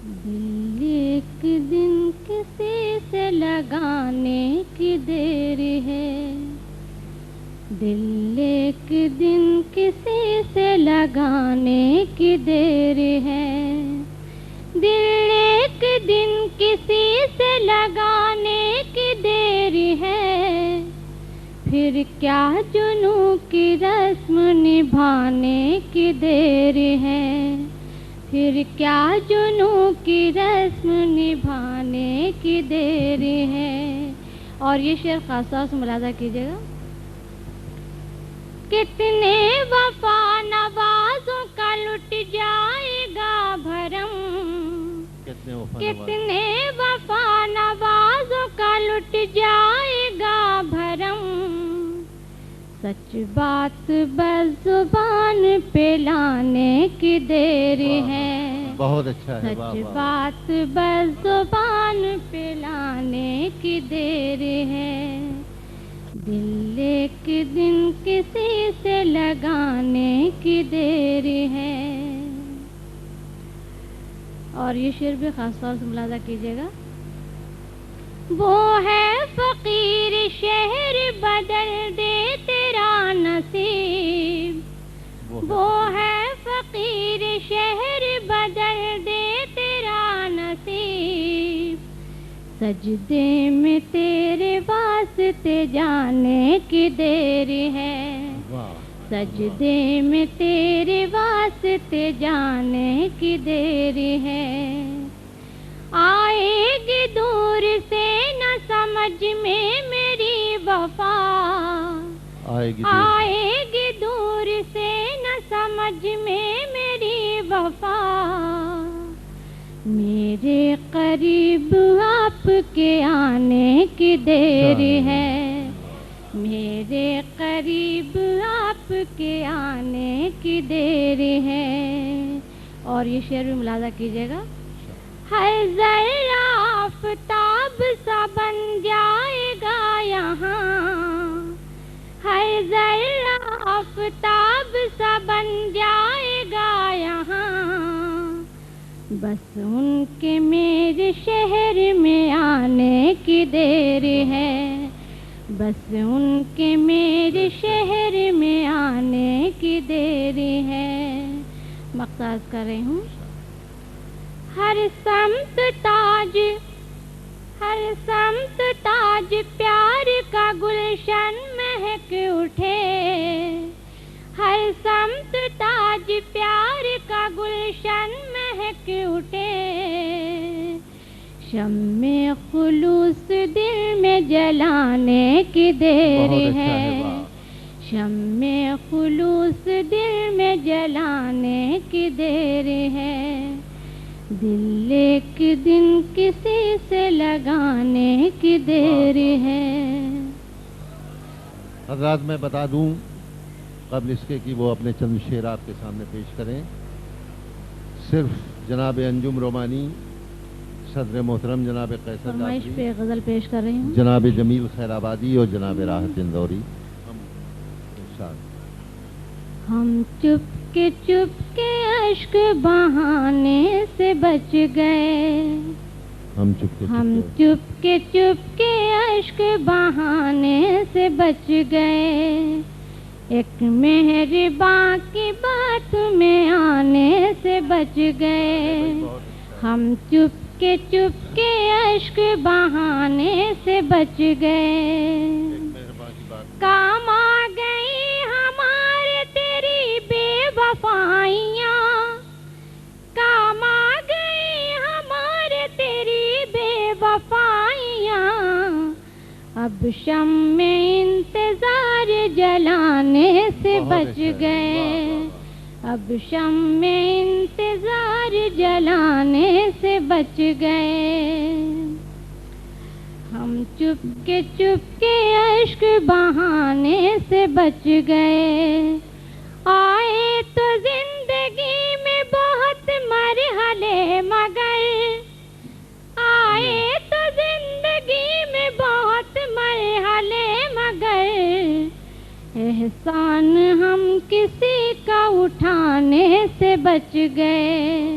دل ایک دن کسی سے لگانے کی دیر ہے، دل ایک دن کسی سے لگانے کی دیر ہے، دل ایک دن کسی سے لگانے کی دیر ہے، پھر کیا جنوں کی رسم نبھانے کی دیر ہے، پھر کیا جنوں کی رسم نبھانے کی دیر ہے۔ اور یہ شعر خاص طور سے ملاحظہ کیجیے گا، کتنے وفا نوازوں کا لٹ جائے گا بھرم، کتنے وفا نوازوں کا لٹ جائے گا بھرم، سچ بات بس زبان پہ لانے کی دیر ہے، بہت اچھا ہے، سچ بات بس زبان پہ لانے کی دیر ہے، دل ایک دن کسی سے لگانے کی دیر ہے۔ اور یہ شعر بھی خاص طور سے ملاحظہ کیجیے گا، وہ ہے فقیر شہر بدل دے تیرا نصیب، وہ ہے فقیر شہر بدل دے تیرا نصیب، سجدے میں تیرے واسطے جانے کی دیر ہے، سجدے میں تیرے واسطے جانے کی دیر ہے، آئے گی دور سے نہ سمجھ میں میری وفا، آئے گی دور سے نہ سمجھ میں میری وفا، میرے قریب آپ کے آنے کی دیر ہے، میرے قریب آپ کے آنے کی دیر ہے۔ اور یہ شعر بھی ملاحظہ کیجیے گا، ہر ذرہ آفتاب سا بن جائے گا یہاں، ہر ذرہ آفتاب سا بن جائے گا یہاں، بس ان کے میرے شہر میں آنے کی دیر ہے، بس ان کے میرے شہر میں آنے کی دیر ہے۔ مقصد کر رہی ہوں، ہر سمت تاج، ہر سمت تاج پیار کا گلشن مہک اٹھے، ہر سمت تاج پیار کا گلشن مہک اٹھے، شمع خلوص دل میں جلانے کی دیر ہے، شمع خلوص دل میں جلانے کی دیر ہے، دل ایک دن کسی سے لگانے کی دیر ہے۔ حضرات میں بتا دوں قبل اس کے کہ وہ اپنے چند شعر آپ کے سامنے پیش کریں، صرف جناب انجم رومانی، صدر محترم جناب قیصر فرمائش پہ غزل پیش کر رہی ہوں، جناب جمیل خیر آبادی اور جناب راحت اندوری۔ ہم چپ کے اشک بہانے سے بچ گئے، ہم چپ کے اشک بہانے سے بچ گئے، ایک مہرباں کی بات میں آنے سے بچ گئے، ہم چپ کے اشک بہانے سے بچ گئے، کام آ گئی ہمارے تیری بے وفائیاں، کام آ گئی ہمارے تیری بے وفائیاں، اب شمع انتظار جلانے سے بچ گئے، اب شمع انتظار جلانے سے بچ گئے، ہم چپ کے اشک بہانے سے بچ گئے، آئے تو زندگی میں بہت مرحلے مگر، آئے تو زندگی میں بہت مرحلے مگر، احسان ہم کسی کا اٹھانے سے بچ گئے،